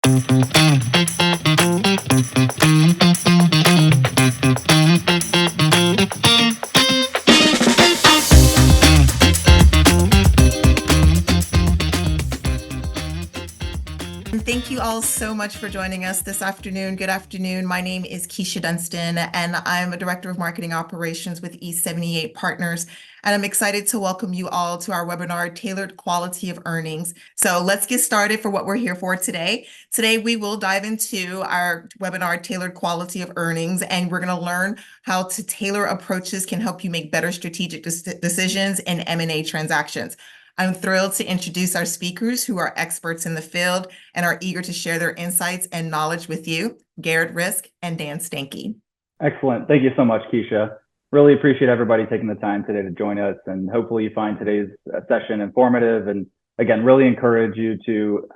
Thank you all so much for joining us this afternoon. Good afternoon. My name is Keisha Dunstan, and I'm a Director of Marketing Operations with E78 Partners. And I'm excited to welcome you all to our webinar, Tailored Quality of Earnings. So let's get started for what we're here for today. Today, we will dive into our webinar, Tailored Quality of Earnings, and we're going to learn how to tailor approaches can help you make better strategic decisions in M&A transactions. I'm thrilled to introduce our speakers who are experts in the field and are eager to share their insights and knowledge with you, Garrett Rizk and Dan Stankey. Excellent. Thank you so much, Keisha. Really appreciate everybody taking the time today to join us, and hopefully you find today's session informative. And again, really encourage you to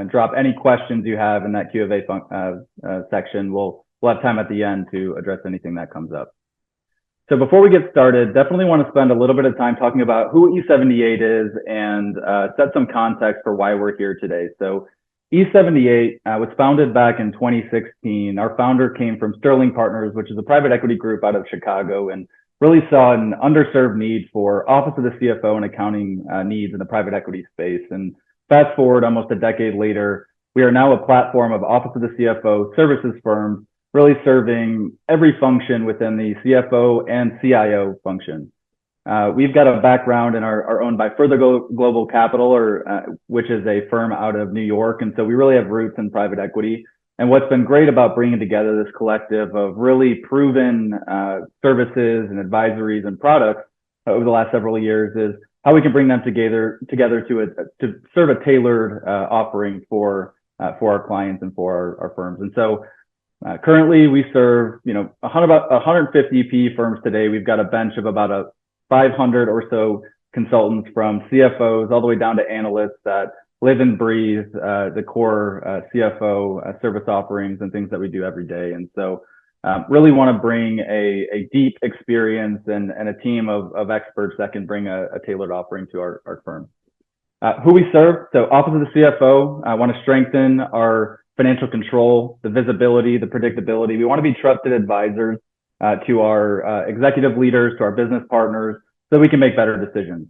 drop any questions you have in that QoE section. We'll have time at the end to address anything that comes up. So before we get started, definitely want to spend a little bit of time talking about who E78 is and set some context for why we're here today. So E78 was founded back in 2016. Our founder came from Sterling Partners, which is a private equity group out of Chicago, and really saw an underserved need for Office of the CFO and accounting needs in the private equity space. And fast forward almost a decade later, we are now a platform of Office of the CFO services firms, really serving every function within the CFO and CIO function. We've got a background in our own by Further Global Capital, which is a firm out of New York. And so we really have roots in private equity. And what's been great about bringing together this collective of really proven services and advisories and products over the last several years is how we can bring them together to serve a tailored offering for our clients and for our firms. And so currently, we serve, about 150 PE firms today. We've got a bench of about 500 or so consultants, from CFOs all the way down to analysts that live and breathe the core CFO service offerings and things that we do every day. And so really want to bring a deep experience and a team of experts that can bring a tailored offering to our firm. Who we serve, so Office of the CFO, I want to strengthen our financial control, the visibility, the predictability. We want to be trusted advisors to our executive leaders, to our business partners, so we can make better decisions.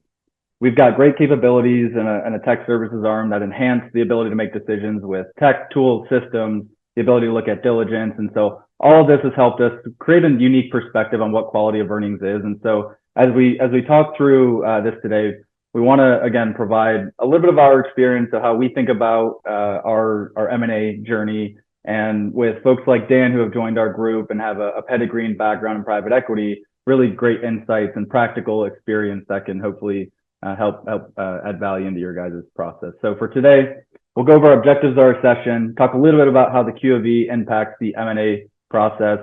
We've got great capabilities and a tech services arm that enhance the ability to make decisions with tech tools, systems, the ability to look at diligence. And so all of this has helped us create a unique perspective on what quality of earnings is. And so as we talk through this today, we want to, again, provide a little bit of our experience of how we think about our M&A journey. And with folks like Dan, who have joined our group and have a pedigree and background in private equity, really great insights and practical experience that can hopefully help add value into your guys' process. So for today, we'll go over our objectives of our session, talk a little bit about how the QoE impacts the M&A process,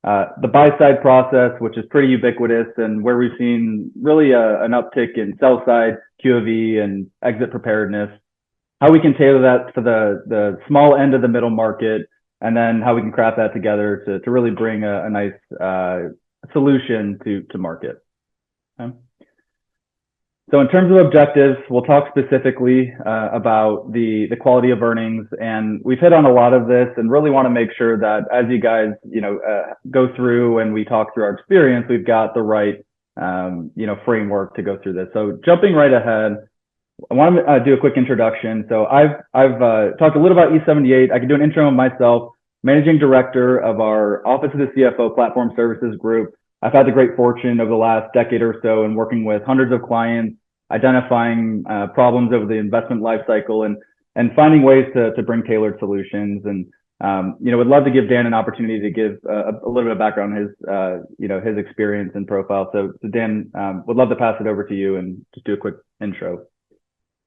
the buy-side process, which is pretty ubiquitous and where we've seen really an uptick in sell-side QoE and exit preparedness, how we can tailor that to the small end of the middle market, and then how we can craft that together to really bring a nice solution to market. Okay. So in terms of objectives, we'll talk specifically about the quality of earnings, and we've hit on a lot of this and really want to make sure that as you guys go through and we talk through our experience, we've got the right framework to go through this. So jumping right ahead, I want to do a quick introduction. So I've talked a little about E78. I can do an intro on myself, Managing Director of our Office of the CFO Platform Services Group. I've had the great fortune over the last decade or so in working with hundreds of clients, identifying problems over the investment lifecycle and finding ways to bring tailored solutions. And would love to give Dan an opportunity to give a little bit of background on his experience and profile. So Dan, would love to pass it over to you and just do a quick intro.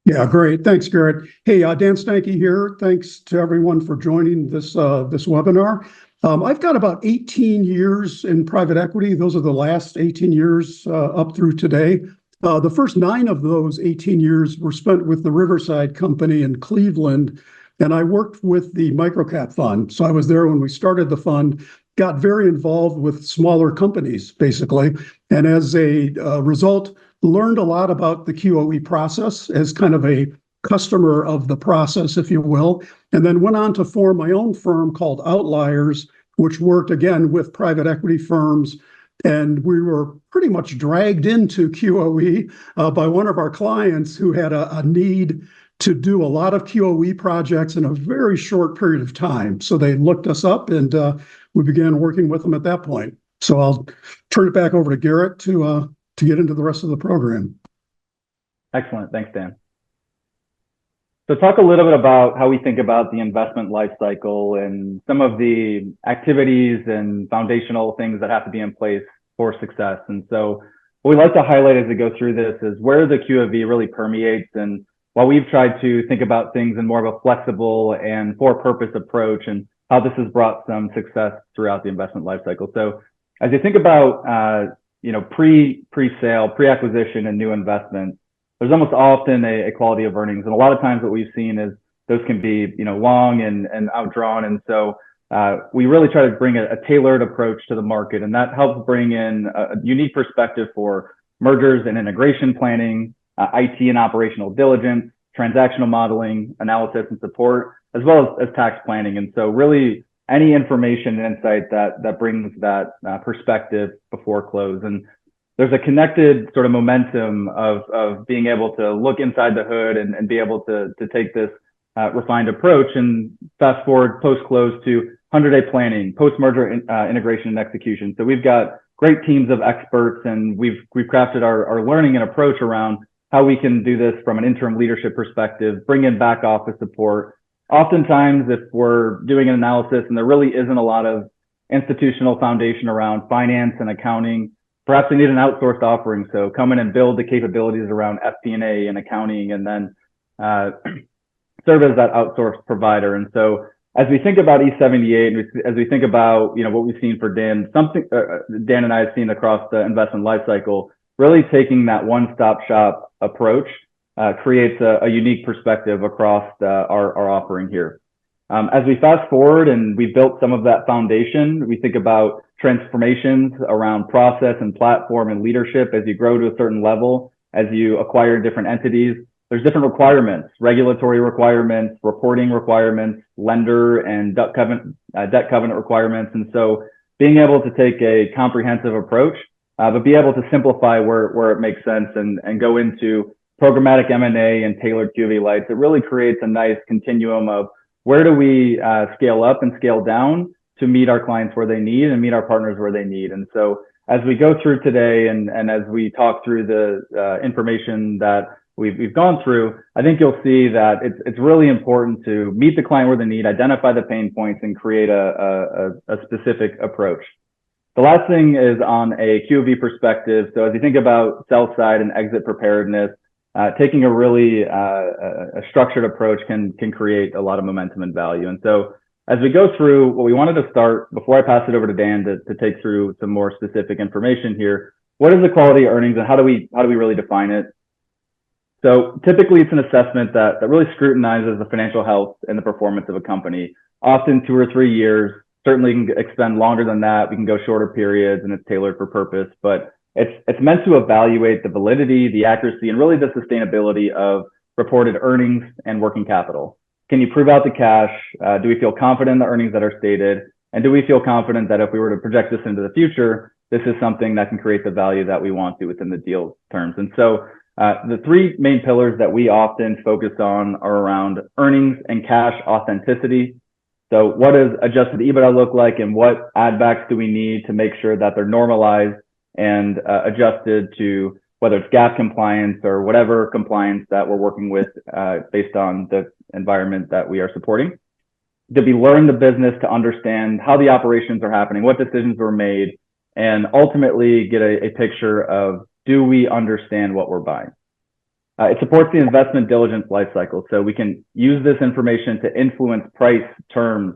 Yeah, great. Thanks, Garrett. Hey, Dan Stankey here. Thanks to everyone for joining this webinar. I've got about 18 years in private equity. Those are the last 18 years up through today. The first 9 of those 18 years were spent with the Riverside Company in Cleveland, and I worked with the microcap fund. So I was there when we started the fund, got very involved with smaller companies, basically, and as a result, learned a lot about the QoE process as kind of a customer of the process, if you will, and then went on to form my own firm called Outliers, which worked again with private equity firms. And we were pretty much dragged into QoE by one of our clients who had a need to do a lot of QoE projects in a very short period of time. So they looked us up, and we began working with them at that point. So I'll turn it back over to Garrett to get into the rest of the program. Excellent. Thanks, Dan. So talk a little bit about how we think about the investment lifecycle and some of the activities and foundational things that have to be in place for success. And so what we like to highlight as we go through this is where the QoE really permeates. And while we've tried to think about things in more of a flexible and for-purpose approach, and how this has brought some success throughout the investment lifecycle. So as you think about pre-sale, pre-acquisition, and new investments, there's almost often a quality of earnings. And a lot of times what we've seen is those can be, long and outdrawn. And so we really try to bring a tailored approach to the market. And that helps bring in a unique perspective for mergers and integration planning, IT and operational diligence, transactional modeling, analysis and support, as well as tax planning. And so really any information and insight that brings that perspective before close. And there's a connected sort of momentum of being able to look inside the hood and be able to take this refined approach and fast forward post-close to 100-day planning, post-merger integration and execution. So we've got great teams of experts, and we've crafted our learning and approach around how we can do this from an interim leadership perspective, bring in back office support. Oftentimes, if we're doing an analysis and there really isn't a lot of institutional foundation around finance and accounting, perhaps they need an outsourced offering. So come in and build the capabilities around FP&A and accounting, and then serve as that outsourced provider. And so as we think about E78, as we think about what we've seen for Dan, Dan and I have seen across the investment lifecycle, really taking that one-stop shop approach creates a unique perspective across our offering here. As we fast forward and we built some of that foundation, we think about transformations around process and platform and leadership. As you grow to a certain level, as you acquire different entities, there's different requirements, regulatory requirements, reporting requirements, lender and debt covenant requirements. And so being able to take a comprehensive approach, but be able to simplify where it makes sense and go into programmatic M&A and tailored QoE lights, it really creates a nice continuum of where do we scale up and scale down to meet our clients where they need and meet our partners where they need. And so as we go through today and as we talk through the information that we've gone through, I think you'll see that it's really important to meet the client where they need, identify the pain points, and create a specific approach. The last thing is on a QoE perspective. So as you think about sell side and exit preparedness, taking a really a structured approach can create a lot of momentum and value. And so as we go through, what we wanted to start, before I pass it over to Dan to take through some more specific information here, what is the quality of earnings and how do we really define it? So typically it's an assessment that really scrutinizes the financial health and the performance of a company, often 2 or 3 years. Certainly can extend longer than that. We can go shorter periods, and it's tailored for purpose, but it's meant to evaluate the validity, the accuracy, and really the sustainability of reported earnings and working capital. Can you prove out the cash? Do we feel confident in the earnings that are stated? And do we feel confident that if we were to project this into the future, this is something that can create the value that we want to within the deal terms? And so the 3 main pillars that we often focus on are around earnings and cash authenticity. So what does adjusted EBITDA look like, and what add backs do we need to make sure that they're normalized and adjusted to whether it's GAAP compliance or whatever compliance that we're working with based on the environment that we are supporting? Did we learn the business to understand how the operations are happening, what decisions were made, and ultimately get a picture of, do we understand what we're buying? It supports the investment diligence lifecycle, so we can use this information to influence price, terms.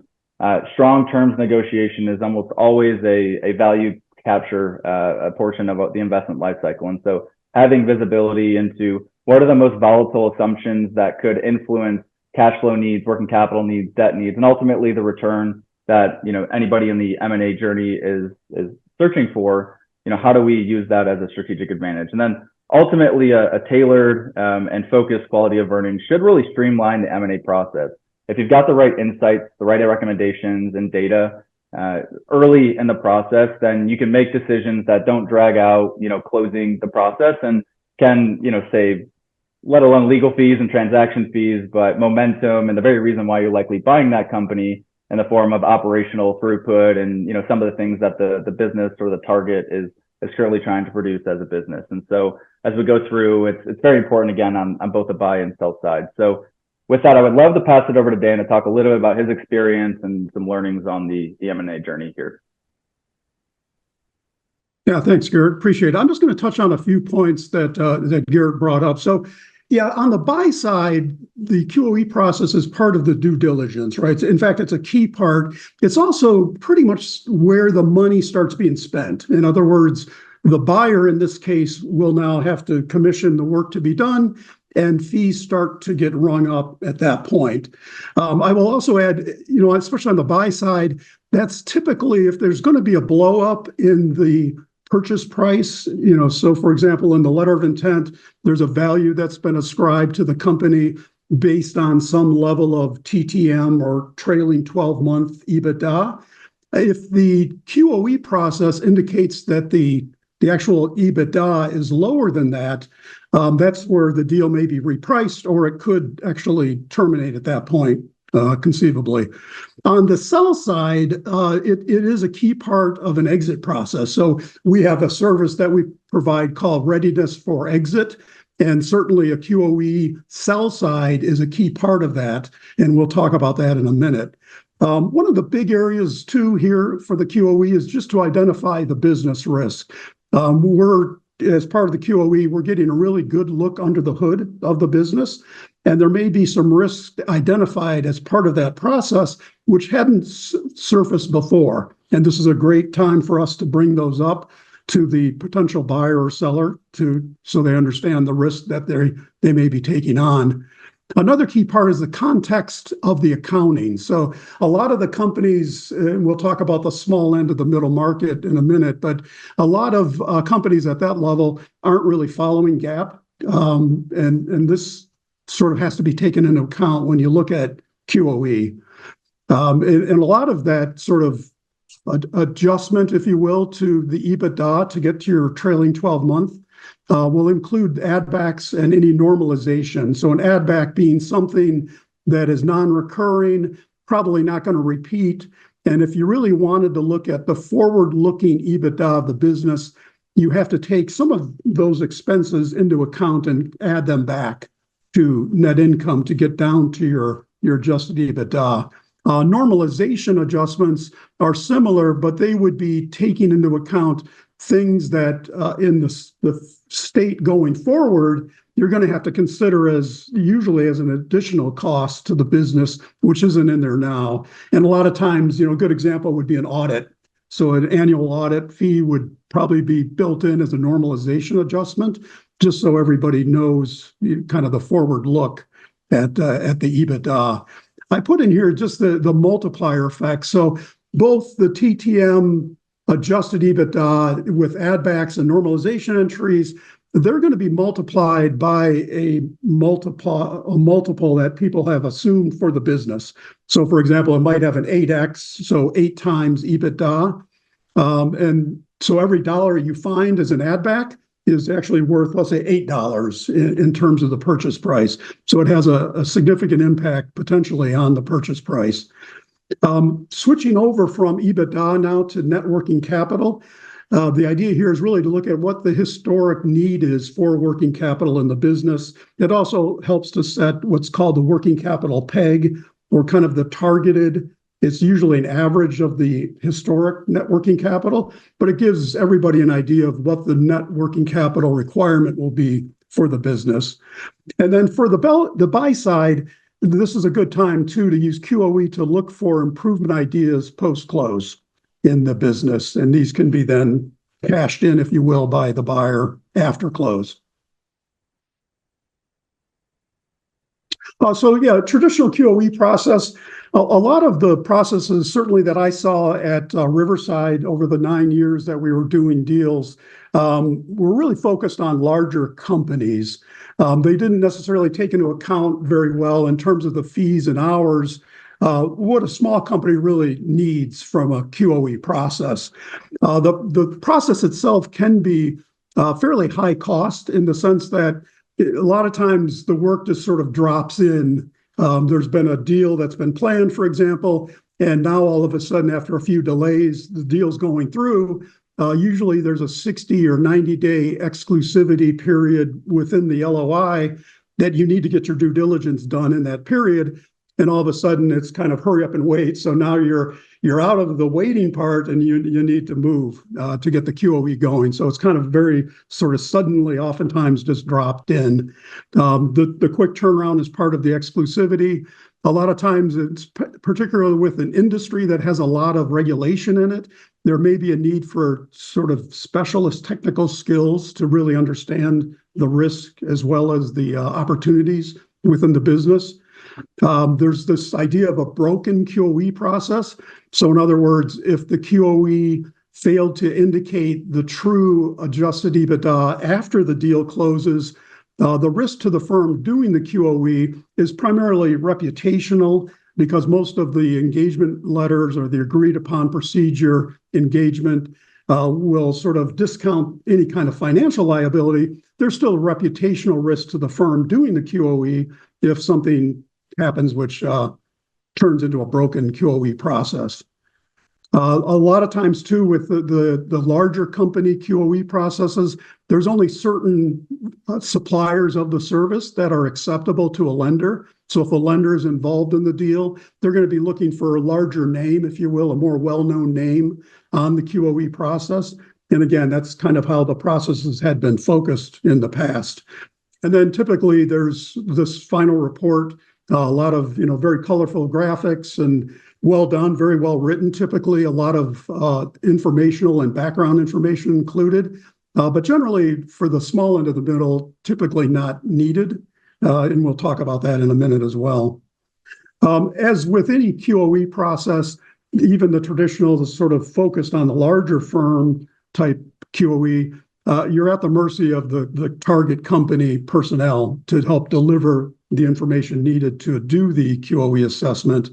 Strong terms negotiation is almost always a value capture a portion of the investment lifecycle. And so having visibility into what are the most volatile assumptions that could influence cash flow needs, working capital needs, debt needs, and ultimately the return that anybody in the M&A journey is searching for. How do we use that as a strategic advantage? And then ultimately a tailored and focused quality of earnings should really streamline the M&A process. If you've got the right insights, the right recommendations and data early in the process, then you can make decisions that don't drag out, closing the process and can, save, let alone legal fees and transaction fees, but momentum and the very reason why you're likely buying that company in the form of operational throughput and, some of the things that the business or the target is currently trying to produce as a business. And so as we go through, it's very important again on both the buy and sell side. So with that, I would love to pass it over to Dan to talk a little bit about his experience and some learnings on the M&A journey here. Yeah, thanks, Garrett. Appreciate it. I'm just going to touch on a few points that Garrett brought up. So, yeah, on the buy side, the QoE process is part of the due diligence, right? In fact, it's a key part. It's also pretty much where the money starts being spent. In other words, the buyer in this case will now have to commission the work to be done, and fees start to get rung up at that point. I will also add, especially on the buy side, that's typically if there's going to be a blow up in the purchase price, so for example, in the letter of intent, there's a value that's been ascribed to the company based on some level of TTM or trailing 12-month EBITDA. If the QoE process indicates that the actual EBITDA is lower than that, that's where the deal may be repriced, or it could actually terminate at that point, conceivably. On the sell side, it is a key part of an exit process. So we have a service that we provide called Readiness for Exit, and certainly a QoE sell side is a key part of that, and we'll talk about that in a minute. One of the big areas too here for the QoE is just to identify the business risk. As part of the QoE, we're getting a really good look under the hood of the business, and there may be some risks identified as part of that process which hadn't surfaced before. And this is a great time for us to bring those up to the potential buyer or seller so they understand the risk that they may be taking on. Another key part is the context of the accounting. So a lot of the companies, and we'll talk about the small end of the middle market in a minute, but a lot of companies at that level aren't really following GAAP. And this sort of has to be taken into account when you look at QoE. And a lot of that sort of adjustment, if you will, to the EBITDA to get to your trailing 12-month will include add backs and any normalization. So an add back being something that is non-recurring, probably not going to repeat. And if you really wanted to look at the forward-looking EBITDA of the business, you have to take some of those expenses into account and add them back to net income to get down to your adjusted EBITDA. Normalization adjustments are similar, but they would be taking into account things that in the state going forward, you're going to have to consider usually as an additional cost to the business, which isn't in there now. And a lot of times, a good example would be an audit. So an annual audit fee would probably be built in as a normalization adjustment, just so everybody knows kind of the forward look at the EBITDA. I put in here just the multiplier effect. So both the TTM adjusted EBITDA with add backs and normalization entries, they're going to be multiplied by a multiple that people have assumed for the business. So for example, it might have an 8x, so 8 times EBITDA. And so every dollar you find as an add back is actually worth, let's say, $8 in terms of the purchase price. So it has a significant impact potentially on the purchase price. Switching over from EBITDA now to net working capital, the idea here is really to look at what the historic need is for working capital in the business. It also helps to set what's called the working capital peg, or kind of the targeted. It's usually an average of the historic net working capital, but it gives everybody an idea of what the net working capital requirement will be for the business. And then for the buy side, this is a good time too to use QoE to look for improvement ideas post-close in the business. And these can be then cashed in, if you will, by the buyer after close. So yeah, traditional QoE process, A lot of the processes, certainly that I saw at Riverside over the 9 years that we were doing deals, were really focused on larger companies. They didn't necessarily take into account very well in terms of the fees and hours, what a small company really needs from a QoE process. The process itself can be fairly high cost in the sense that a lot of times the work just sort of drops in. There's been a deal that's been planned, for example, and now all of a sudden, after a few delays, the deal's going through. Usually there's a 60 or 90-day exclusivity period within the LOI that you need to get your due diligence done in that period. And all of a sudden it's kind of hurry up and wait. So now you're out of the waiting part and you need to move to get the QoE going. So it's kind of very sort of suddenly oftentimes just dropped in. The quick turnaround is part of the exclusivity. A lot of times it's particularly with an industry that has a lot of regulation in it. There may be a need for sort of specialist technical skills to really understand the risk as well as the opportunities within the business. There's this idea of a broken QoE process. So in other words, if the QoE failed to indicate the true adjusted EBITDA after the deal closes, the risk to the firm doing the QoE is primarily reputational because most of the engagement letters or the agreed upon procedure engagement will sort of discount any kind of financial liability. There's still a reputational risk to the firm doing the QoE if something happens which turns into a broken QoE process. A lot of times too with the larger company QoE processes, there's only certain suppliers of the service that are acceptable to a lender. So if a lender is involved in the deal, they're going to be looking for a larger name, if you will, a more well-known name on the QoE process. And again, that's kind of how the processes had been focused in the past. And then typically there's this final report, a lot of very colorful graphics and well done, very well written, typically a lot of informational and background information included, but generally for the small end of the middle, typically not needed. And we'll talk about that in a minute as well. As with any QoE process, even the traditional sort of focused on the larger firm type QoE, you're at the mercy of the target company personnel to help deliver the information needed to do the QoE assessment.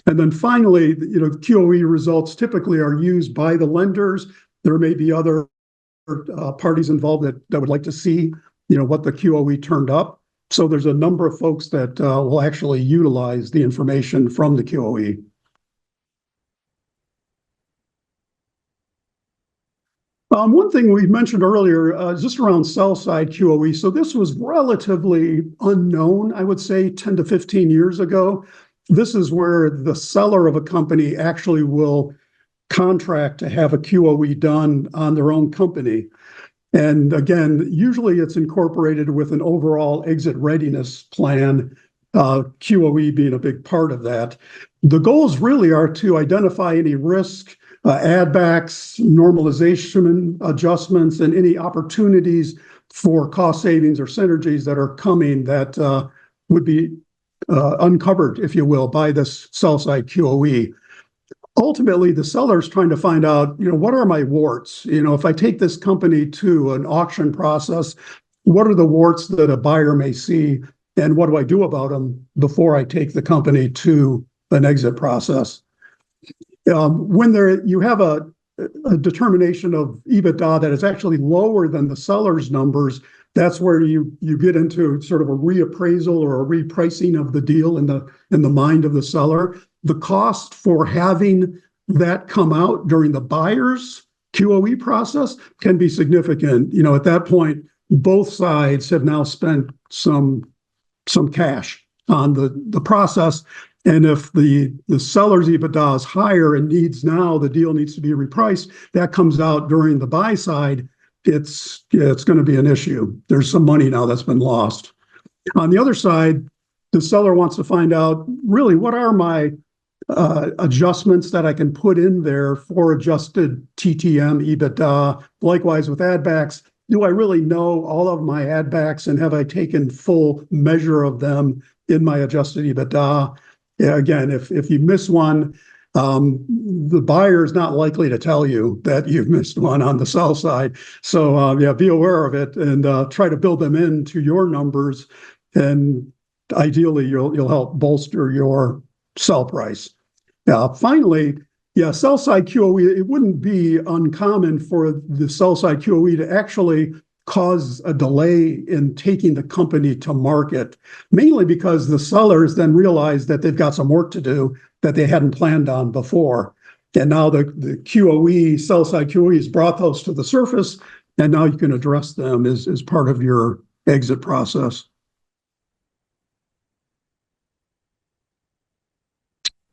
And then finally, QoE results typically are used by the lenders. There may be other parties involved that would like to see, what the QoE turned up. So there's a number of folks that will actually utilize the information from the QoE. One thing we mentioned earlier is just around sell-side QoE. So this was relatively unknown, I would say 10 to 15 years ago. This is where the seller of a company actually will contract to have a QoE done on their own company. And again, usually it's incorporated with an overall exit readiness plan, QoE being a big part of that. The goals really are to identify any risk, add backs, normalization adjustments, and any opportunities for cost savings or synergies that are coming that would be uncovered, if you will, by this sell-side QoE. Ultimately, the seller's trying to find out, what are my warts? If I take this company to an auction process, what are the warts that a buyer may see, and what do I do about them before I take the company to an exit process? When you have a determination of EBITDA that is actually lower than the seller's numbers, that's where you get into sort of a reappraisal or a repricing of the deal in the mind of the seller. The cost for having that come out during the buyer's QoE process can be significant. At that point, both sides have now spent some cash on the process. And if the seller's EBITDA is higher and the deal needs to be repriced, that comes out during the buy side, it's going to be an issue. There's some money now that's been lost. On the other side, the seller wants to find out really what are my adjustments that I can put in there for adjusted TTM EBITDA. Likewise with add backs, do I really know all of my add backs and have I taken full measure of them in my adjusted EBITDA? yeah, again, if you miss one, the buyer is not likely to tell you that you've missed one on the sell side. So yeah, be aware of it and try to build them into your numbers, and ideally you'll help bolster your sell price. Finally, yeah, sell side QoE, it wouldn't be uncommon for the sell side QoE to actually cause a delay in taking the company to market, mainly because the sellers then realize that they've got some work to do that they hadn't planned on before. And now the QoE, sell side QoE has brought those to the surface, and now you can address them as part of your exit process.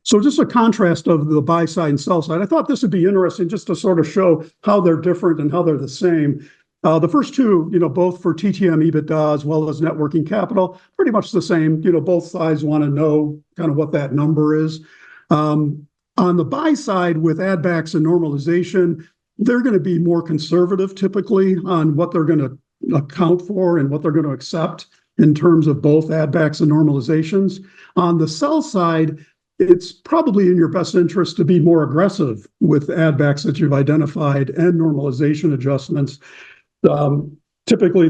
So just a contrast of the buy side and sell side. I thought this would be interesting just to sort of show how they're different and how they're the same. The first two, both for TTM EBITDA as well as net working capital, pretty much the same. Both sides want to know kind of what that number is. On the buy side with add backs and normalization, they're going to be more conservative typically on what they're going to account for and what they're going to accept in terms of both add backs and normalizations. On the sell side, it's probably in your best interest to be more aggressive with add backs that you've identified and normalization adjustments. Typically,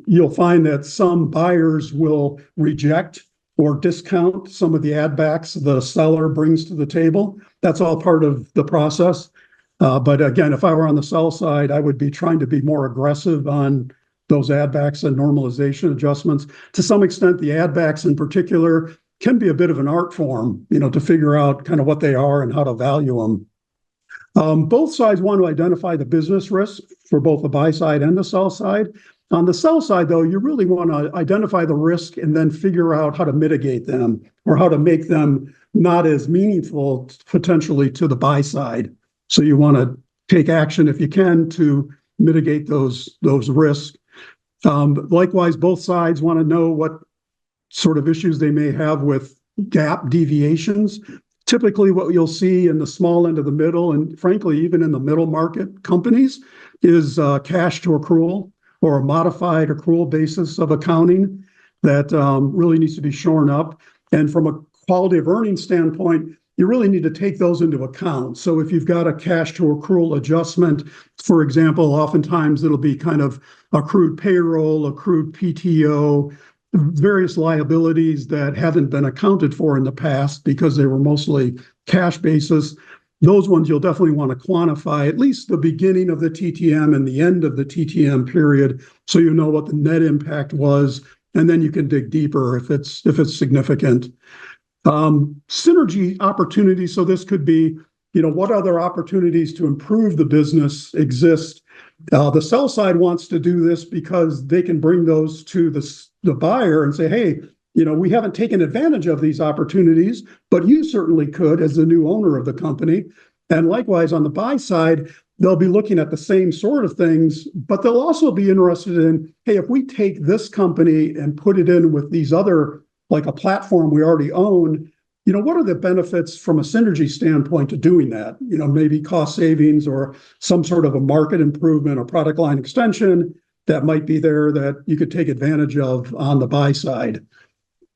you'll find that some buyers will reject or discount some of the add backs the seller brings to the table. That's all part of the process. But again, if I were on the sell side, I would be trying to be more aggressive on those add backs and normalization adjustments. To some extent, the add backs in particular can be a bit of an art form, to figure out kind of what they are and how to value them. Both sides want to identify the business risk for both the buy side and the sell side. On the sell side, though, you really want to identify the risk and then figure out how to mitigate them or how to make them not as meaningful potentially to the buy side. So you want to take action if you can to mitigate those risks. Likewise, both sides want to know what sort of issues they may have with gap deviations. Typically, what you'll see in the small end of the middle, and frankly, even in the middle market companies, is cash to accrual or a modified accrual basis of accounting that really needs to be shorn up. And from a quality of earnings standpoint, you really need to take those into account. So if you've got a cash to accrual adjustment, for example, oftentimes it'll be kind of accrued payroll, accrued PTO, various liabilities that haven't been accounted for in the past because they were mostly cash basis. Those ones you'll definitely want to quantify at least the beginning of the TTM and the end of the TTM period, so you know what the net impact was, and then you can dig deeper if it's significant. Synergy opportunities. So this could be, what other opportunities to improve the business exist. The sell side wants to do this because they can bring those to the buyer and say, hey, we haven't taken advantage of these opportunities, but you certainly could as the new owner of the company. And likewise, on the buy side, they'll be looking at the same sort of things, but they'll also be interested in, hey, if we take this company and put it in with these other, like a platform we already own, what are the benefits from a synergy standpoint to doing that? Maybe cost savings or some sort of a market improvement or product line extension that might be there that you could take advantage of on the buy side.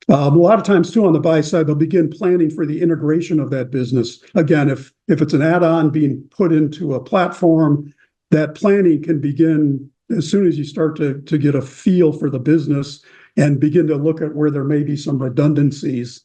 A lot of times too, on the buy side, they'll begin planning for the integration of that business. Again, if it's an add-on being put into a platform, that planning can begin as soon as you start to get a feel for the business and begin to look at where there may be some redundancies.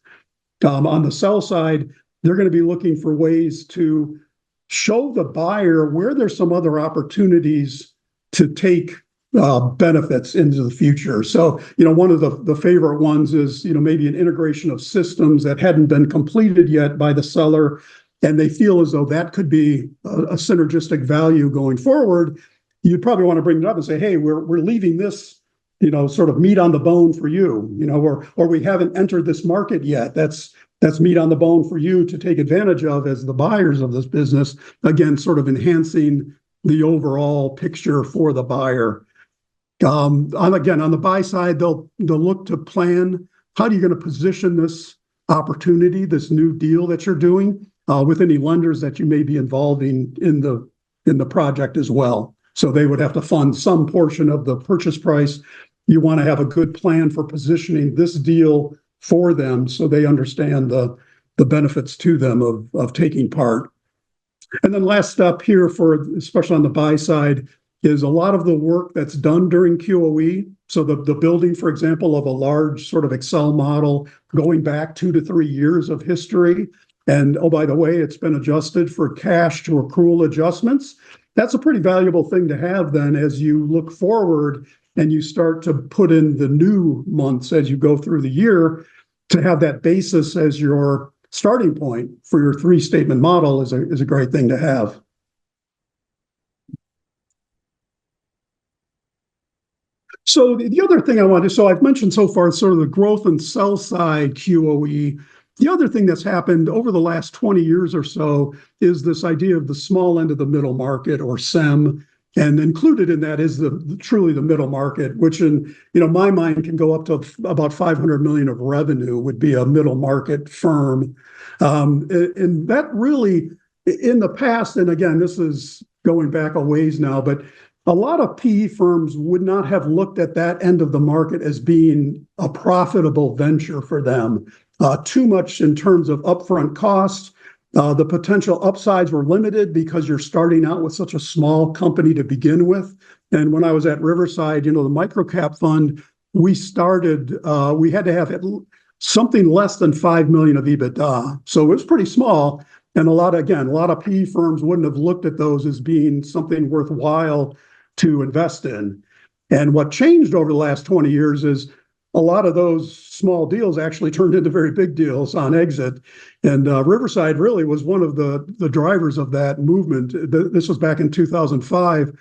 On the sell side, they're going to be looking for ways to show the buyer where there's some other opportunities to take benefits into the future. So, one of the favorite ones is, maybe an integration of systems that hadn't been completed yet by the seller, and they feel as though that could be a synergistic value going forward. You'd probably want to bring it up and say, hey, we're leaving this, sort of meat on the bone for you, or we haven't entered this market yet. That's meat on the bone for you to take advantage of as the buyers of this business. Again, sort of enhancing the overall picture for the buyer. On the buy side, they'll look to plan, how are you going to position this opportunity, this new deal that you're doing, with any lenders that you may be involving in the project as well. So they would have to fund some portion of the purchase price. You want to have a good plan for positioning this deal for them so they understand the benefits to them of taking part. And then last step here for, especially on the buy side, is a lot of the work that's done during QoE. So the building, for example, of a large sort of Excel model going back 2 to 3 years of history. And oh, by the way, it's been adjusted for cash to accrual adjustments. That's a pretty valuable thing to have then as you look forward and you start to put in the new months as you go through the year, to have that basis as your starting point for your 3-statement model is a great thing to have. So the other thing I wanted, so I've mentioned so far sort of the growth and sell side QoE. The other thing that's happened over the last 20 years or so is this idea of the small end of the middle market, or SEM, and included in that is truly the middle market, which in my mind can go up to about 500 million of revenue would be a middle market firm. And that really, in the past, and again, this is going back a ways now, but a lot of PE firms would not have looked at that end of the market as being a profitable venture for them. Too much in terms of upfront costs. The potential upsides were limited because you're starting out with such a small company to begin with. And when I was at Riverside, the microcap fund, we had to have something less than 5 million of EBITDA. So it was pretty small. And a lot of PE firms wouldn't have looked at those as being something worthwhile to invest in. And what changed over the last 20 years is a lot of those small deals actually turned into very big deals on exit. And Riverside really was one of the drivers of that movement. This was back in 2005,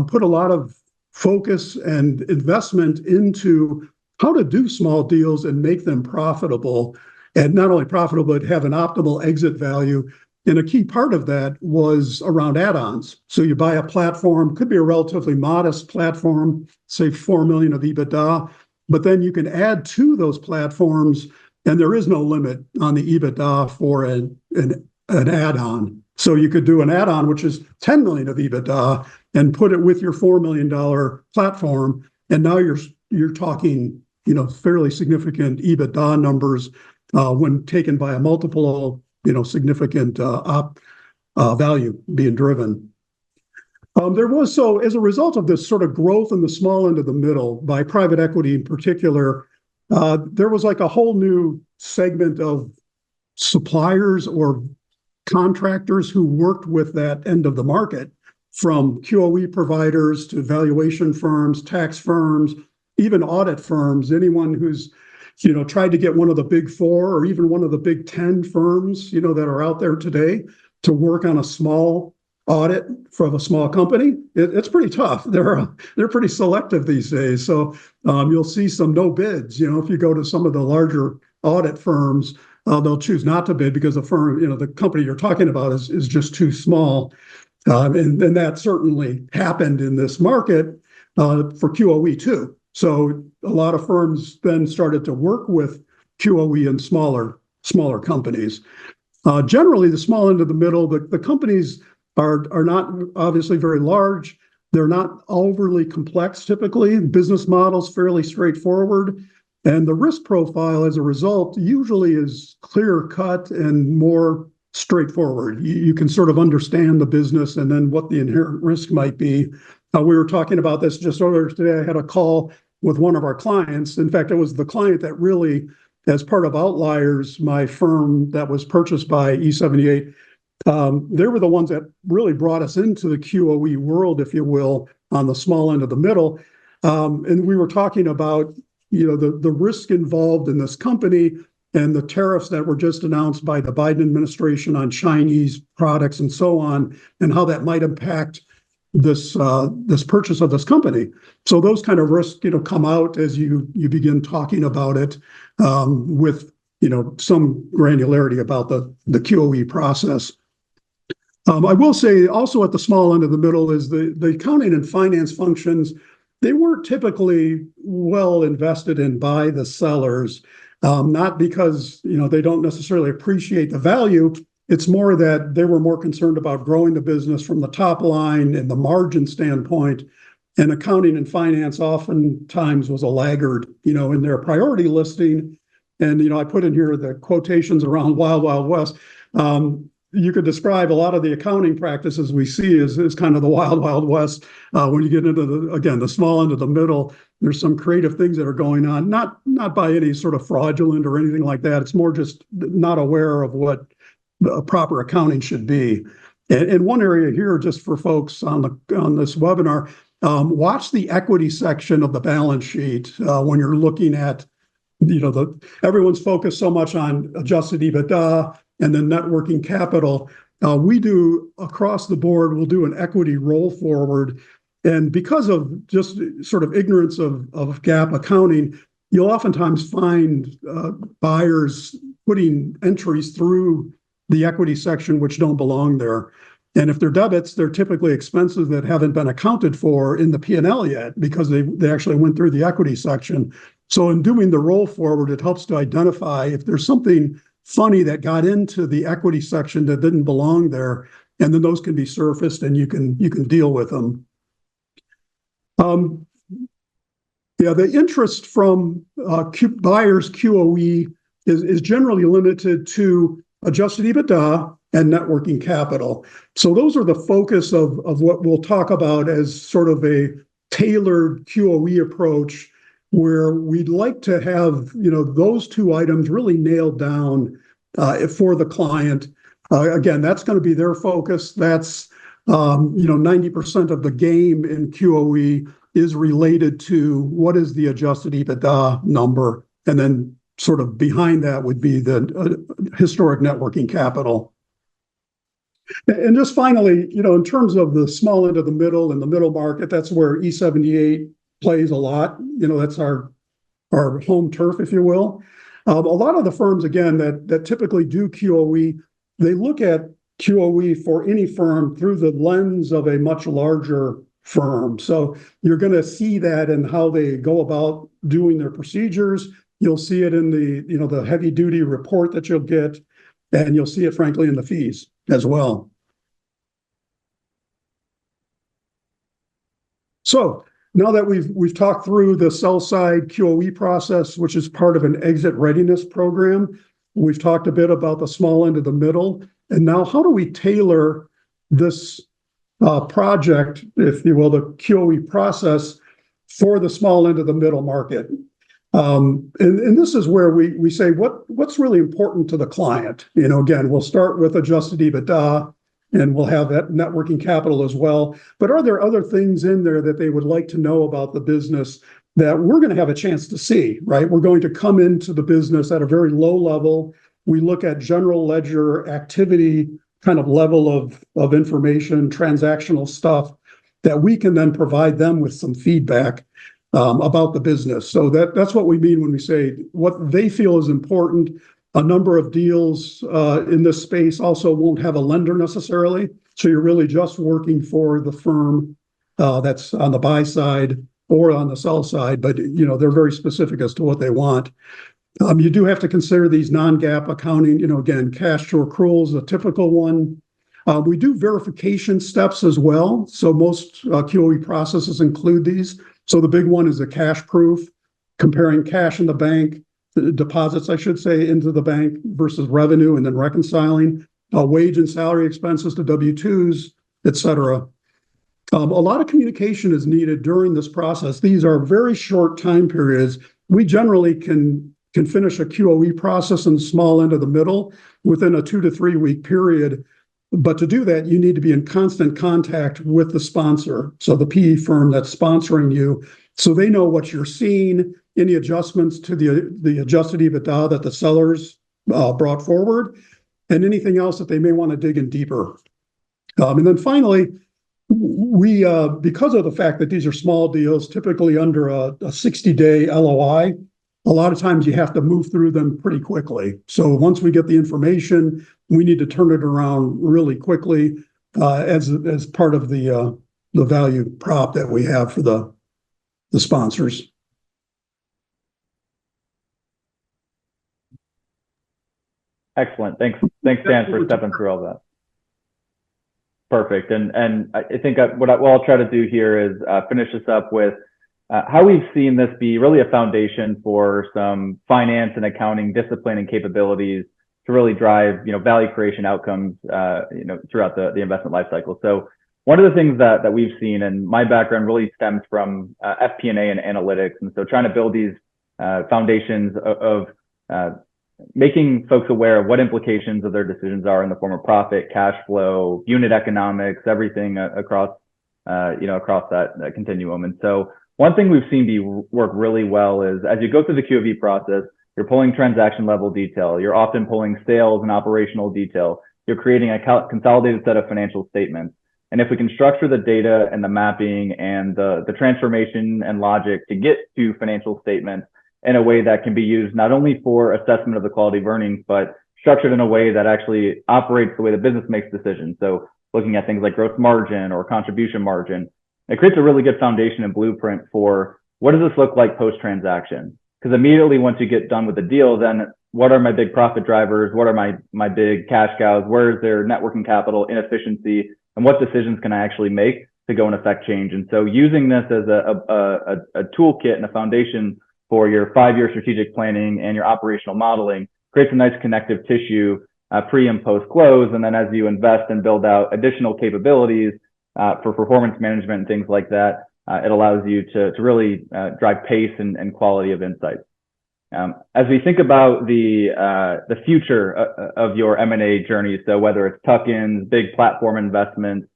put a lot of focus and investment into how to do small deals and make them profitable. And not only profitable, but have an optimal exit value. And a key part of that was around add-ons. So you buy a platform, could be a relatively modest platform, say 4 million of EBITDA, but then you can add to those platforms, and there is no limit on the EBITDA for an add-on. So you could do an add-on, which is 10 million of EBITDA, and put it with your $4 million platform, and now you're talking, fairly significant EBITDA numbers when taken by a multiple, significant value being driven. As a result of this sort of growth in the small end of the middle by private equity in particular, there was like a whole new segment of suppliers or contractors who worked with that end of the market, from QoE providers to valuation firms, tax firms, even audit firms, anyone who's tried to get one of the big 4 or even one of the big 10 firms, that are out there today to work on a small audit for a small company. It's pretty tough. They're pretty selective these days. So you'll see some no bids. If you go to some of the larger audit firms, they'll choose not to bid because the firm, the company you're talking about is just too small. And that certainly happened in this market for QoE too. So a lot of firms then started to work with QoE and smaller companies. Generally, the small end of the middle, the companies are not obviously very large. They're not overly complex typically. Business models fairly straightforward. And the risk profile as a result usually is clear cut and more straightforward. You can sort of understand the business and then what the inherent risk might be. We were talking about this just earlier today. I had a call with one of our clients. In fact, it was the client that really, as part of Outliers, my firm that was purchased by E78, they were the ones that really brought us into the QoE world, if you will, on the small end of the middle. And we were talking about, the risk involved in this company and the tariffs that were just announced by the Biden administration on Chinese products and so on, and how that might impact this purchase of this company. So those kind of risks, come out as you begin talking about it with, some granularity about the QoE process. I will say also at the small end of the middle is the accounting and finance functions. They weren't typically well invested in by the sellers, not because, they don't necessarily appreciate the value. It's more that they were more concerned about growing the business from the top line and the margin standpoint. And accounting and finance oftentimes was a laggard, in their priority listing. And, I put in here the quotations around Wild Wild West. You could describe a lot of the accounting practices we see as kind of the Wild Wild West. When you get into the small end of the middle, there's some creative things that are going on, not by any sort of fraudulent or anything like that. It's more just not aware of what proper accounting should be. And one area here, just for folks on this webinar, watch the equity section of the balance sheet when you're looking at, everyone's focused so much on adjusted EBITDA and then net working capital. We do across the board, we'll do an equity roll forward. And because of just sort of ignorance of GAAP accounting, you'll oftentimes find buyers putting entries through the equity section which don't belong there. And if they're debits, they're typically expenses that haven't been accounted for in the P&L yet because they actually went through the equity section. So in doing the roll forward, it helps to identify if there's something funny that got into the equity section that didn't belong there, and then those can be surfaced and you can deal with them. The interest from buyers QoE is generally limited to adjusted EBITDA and net working capital. So those are the focus of what we'll talk about as sort of a tailored QoE approach, where we'd like to have those two items really nailed down for the client. Again, that's going to be their focus. That's 90% of the game in QoE is related to what is the adjusted EBITDA number, and then sort of behind that would be the historic net working capital. And just finally, in terms of the small end of the middle and the middle market, that's where E78 plays a lot. That's our home turf, if you will. A lot of the firms, again, that typically do QoE, they look at QoE for any firm through the lens of a much larger firm. So you're going to see that in how they go about doing their procedures. You'll see it in the heavy duty report that you'll get, and you'll see it, frankly, in the fees as well. So now that we've talked through the sell side QoE process, which is part of an exit readiness program, we've talked a bit about the small end of the middle, and now how do we tailor this project, if you will, the QoE process for the small end of the middle market? And this is where we say what's really important to the client. Again, we'll start with adjusted EBITDA, and we'll have that net working capital as well. But are there other things in there that they would like to know about the business that we're going to have a chance to see, right? We're going to come into the business at a very low level. We look at general ledger activity kind of level of information, transactional stuff that we can then provide them with some feedback about the business. So that's what we mean when we say what they feel is important. A number of deals in this space also won't have a lender necessarily. So you're really just working for the firm that's on the buy side or on the sell side, but they're very specific as to what they want. You do have to consider these non-GAAP accounting. Again, cash to accrual is a typical one. We do verification steps as well. So most QoE processes include these. So the big one is a cash proof, comparing cash in the bank, deposits, I should say, into the bank versus revenue, and then reconciling wage and salary expenses to W-2s, et cetera. A lot of communication is needed during this process. These are very short time periods. We generally can finish a QoE process in the small end of the middle within a 2 to 3 week period. But to do that, you need to be in constant contact with the sponsor. So the PE firm that's sponsoring you, so they know what you're seeing, any adjustments to the adjusted EBITDA that the sellers brought forward, and anything else that they may want to dig in deeper. And then finally, we because of the fact that these are small deals, typically under a 60-day LOI, a lot of times you have to move through them pretty quickly. So once we get the information, we need to turn it around really quickly as part of the value prop that we have for the sponsors. Excellent. Thanks, Dan, for stepping through all that. Perfect. And I think what I'll try to do here is finish this up with how we've seen this be really a foundation for some finance and accounting discipline and capabilities to really drive, value creation outcomes, throughout the investment lifecycle. So one of the things that we've seen, and my background really stems from FP&A and analytics, and so trying to build these foundations of making folks aware of what implications of their decisions are in the form of profit, cash flow, unit economics, everything across that continuum. And so one thing we've seen work really well is as you go through the QoE process, you're pulling transaction level detail. You're often pulling sales and operational detail. You're creating a consolidated set of financial statements. And if we can structure the data and the mapping and the transformation and logic to get to financial statements in a way that can be used not only for assessment of the quality of earnings, but structured in a way that actually operates the way the business makes decisions. So looking at things like gross margin or contribution margin, it creates a really good foundation and blueprint for what does this look like post-transaction? Because immediately once you get done with the deal, then what are my big profit drivers? What are my big cash cows? Where is their net working capital inefficiency? And what decisions can I actually make to go and affect change? And so using this as a toolkit and a foundation for your 5-year strategic planning and your operational modeling creates a nice connective tissue pre and post close. And then as you invest and build out additional capabilities for performance management and things like that, it allows you to really drive pace and quality of insights. As we think about the future of your M&A journey, so whether it's tuck-ins, big platform investments,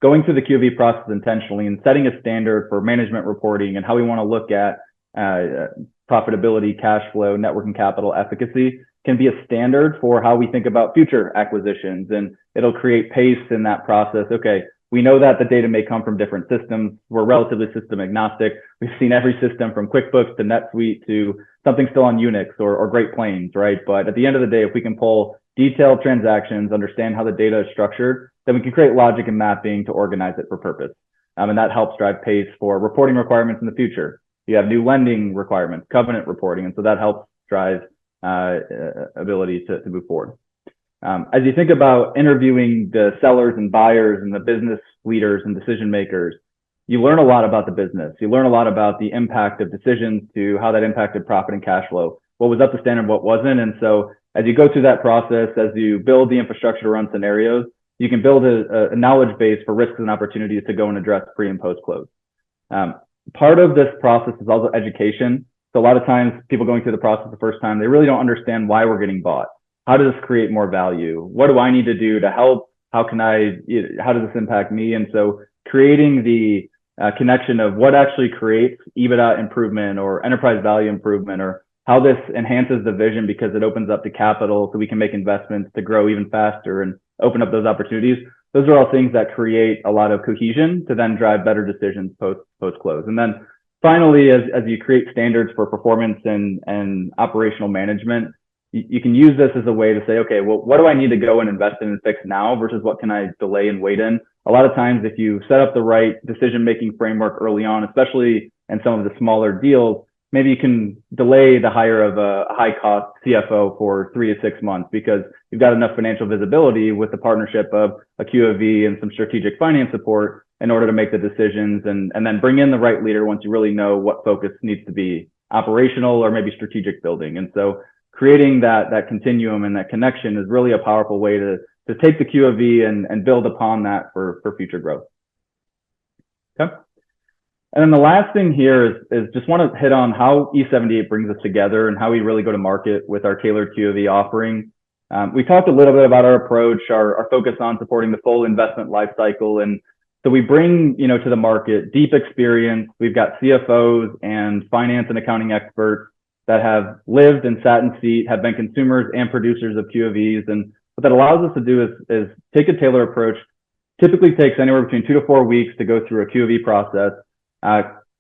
going through the QoE process intentionally and setting a standard for management reporting and how we want to look at profitability, cash flow, net working capital efficacy can be a standard for how we think about future acquisitions. And it'll create pace in that process. Okay, we know that the data may come from different systems. We're relatively system agnostic. We've seen every system from QuickBooks to NetSuite to something still on Unix or Great Plains, right? But at the end of the day, if we can pull detailed transactions, understand how the data is structured, then we can create logic and mapping to organize it for purpose. And that helps drive pace for reporting requirements in the future. You have new lending requirements, covenant reporting, and so that helps drive ability to move forward. As you think about interviewing the sellers and buyers and the business leaders and decision makers, you learn a lot about the business. You learn a lot about the impact of decisions to how that impacted profit and cash flow, what was up to standard, what wasn't. And so as you go through that process, as you build the infrastructure to run scenarios, you can build a knowledge base for risks and opportunities to go and address pre and post close. Part of this process is also education. So a lot of times people going through the process the first time, they really don't understand why we're getting bought. How does this create more value? What do I need to do to help? How does this impact me? And so creating the connection of what actually creates EBITDA improvement or enterprise value improvement, or how this enhances the vision because it opens up the capital so we can make investments to grow even faster and open up those opportunities. Those are all things that create a lot of cohesion to then drive better decisions post close. And then finally, as you create standards for performance and operational management, you can use this as a way to say, okay, well, what do I need to go and invest in and fix now versus what can I delay and wait in? A lot of times, if you set up the right decision-making framework early on, especially in some of the smaller deals, maybe you can delay the hire of a high-cost CFO for 3 to 6 months because you've got enough financial visibility with the partnership of a QoE and some strategic finance support in order to make the decisions and then bring in the right leader once you really know what focus needs to be operational or maybe strategic building. And so creating that continuum and that connection is really a powerful way to take the QoE and build upon that for future growth. Okay. And then the last thing here is just want to hit on how E78 brings us together and how we really go to market with our tailored QoE offering. We talked a little bit about our approach, our focus on supporting the full investment lifecycle. And so we bring, to the market deep experience. We've got CFOs and finance and accounting experts that have lived and sat in seat, have been consumers and producers of QoEs. And what that allows us to do is take a tailored approach. Typically takes anywhere between 2 to 4 weeks to go through a QoE process.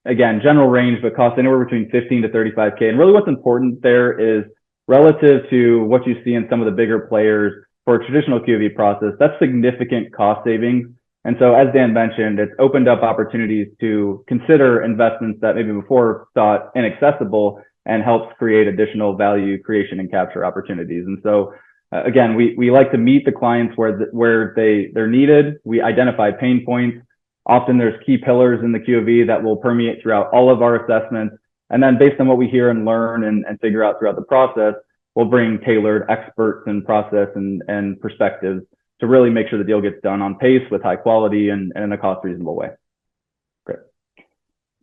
Again, general range, but costs anywhere between 15 to 35K. And really what's important there is relative to what you see in some of the bigger players for a traditional QoE process, that's significant cost savings. And so as Dan mentioned, it's opened up opportunities to consider investments that maybe before thought inaccessible and helps create additional value creation and capture opportunities. And so again, we like to meet the clients where they're needed. We identify pain points. Often there's key pillars in the QoE that will permeate throughout all of our assessments. And then based on what we hear and learn and figure out throughout the process, we'll bring tailored experts and process and perspectives to really make sure the deal gets done on pace with high quality and in a cost reasonable way. Great.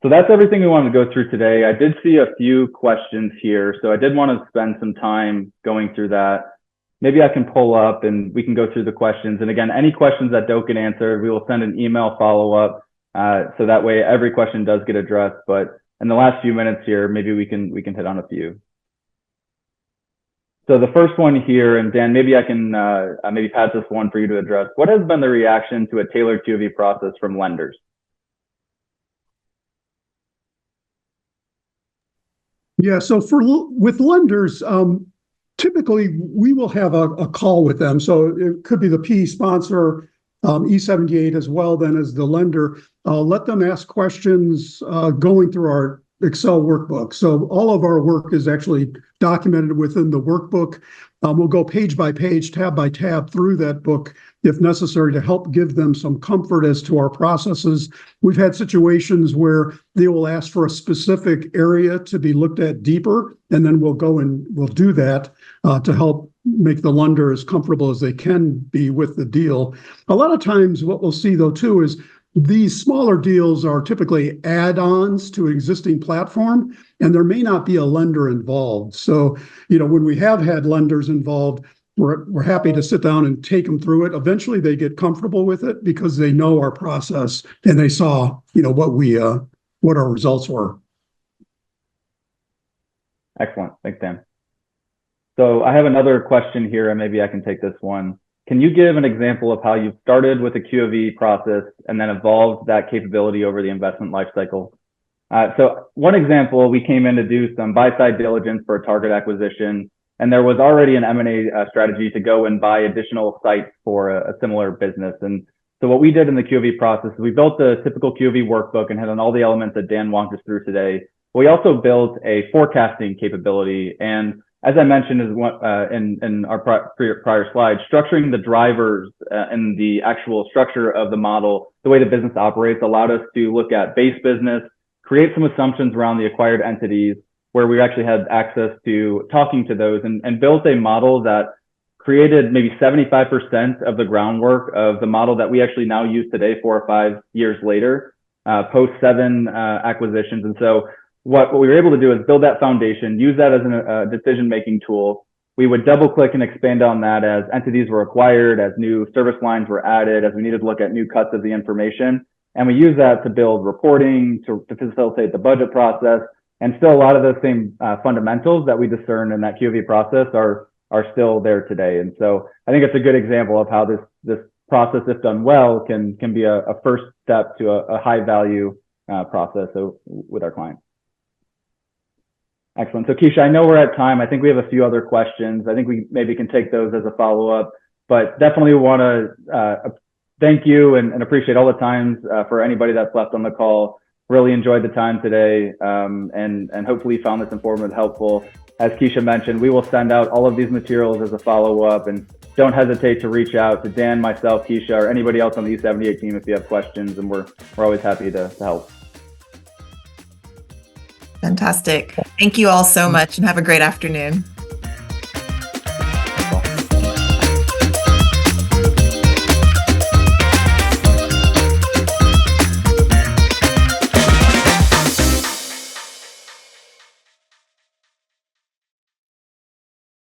So that's everything we wanted to go through today. I did see a few questions here, so I did want to spend some time going through that. Maybe I can pull up and we can go through the questions. And again, any questions that don't get answered, we will send an email follow-up so that way every question does get addressed. But in the last few minutes here, maybe we can hit on a few. So the first one here, and Dan, maybe I can maybe pass this one for you to address. What has been the reaction to a tailored QoE process from lenders? Yeah, so with lenders, typically we will have a call with them. So it could be the PE sponsor, E78 as well, then as the lender. Let them ask questions going through our Excel workbook. So all of our work is actually documented within the workbook. We'll go page by page, tab by tab through that book if necessary to help give them some comfort as to our processes. We've had situations where they will ask for a specific area to be looked at deeper, and then we'll go and we'll do that to help make the lender as comfortable as they can be with the deal. A lot of times what we'll see though too is these smaller deals are typically add-ons to an existing platform, and there may not be a lender involved. So, when we have had lenders involved, we're happy to sit down and take them through it. Eventually, they get comfortable with it because they know our process and they saw, what our results were. Excellent. Thanks, Dan. So I have another question here, and maybe I can take this one. Can you give an example of how you started with a QoE process and then evolved that capability over the investment lifecycle? So one example, we came in to do some buy-side diligence for a target acquisition, and there was already an M&A strategy to go and buy additional sites for a similar business. And so what we did in the QoE process is we built the typical QoE workbook and hit on all the elements that Dan walked us through today. We also built a forecasting capability, and as I mentioned in our prior slide, structuring the drivers and the actual structure of the model, the way the business operates, allowed us to look at base business, create some assumptions around the acquired entities where we actually had access to talking to those and built a model that created maybe 75% of the groundwork of the model that we actually now use today, 4 or 5 years later, post 7 acquisitions. And so what we were able to do is build that foundation, use that as a decision-making tool. We would double-click and expand on that as entities were acquired, as new service lines were added, as we needed to look at new cuts of the information. And we use that to build reporting, to facilitate the budget process. And still a lot of those same fundamentals that we discern in that QoE process are still there today. And so I think it's a good example of how this process, if done well, can be a first step to a high-value process with our clients. Excellent. So Keisha, I know we're at time. I think we have a few other questions. I think we maybe can take those as a follow-up, but definitely want to thank you and appreciate all the times for anybody that's left on the call. Really enjoyed the time today and hopefully found this informative, helpful. As Keisha mentioned, we will send out all of these materials as a follow-up, and don't hesitate to reach out to Dan, myself, Keisha, or anybody else on the E78 team if you have questions, and we're always happy to help. Fantastic. Thank you all so much and have a great afternoon.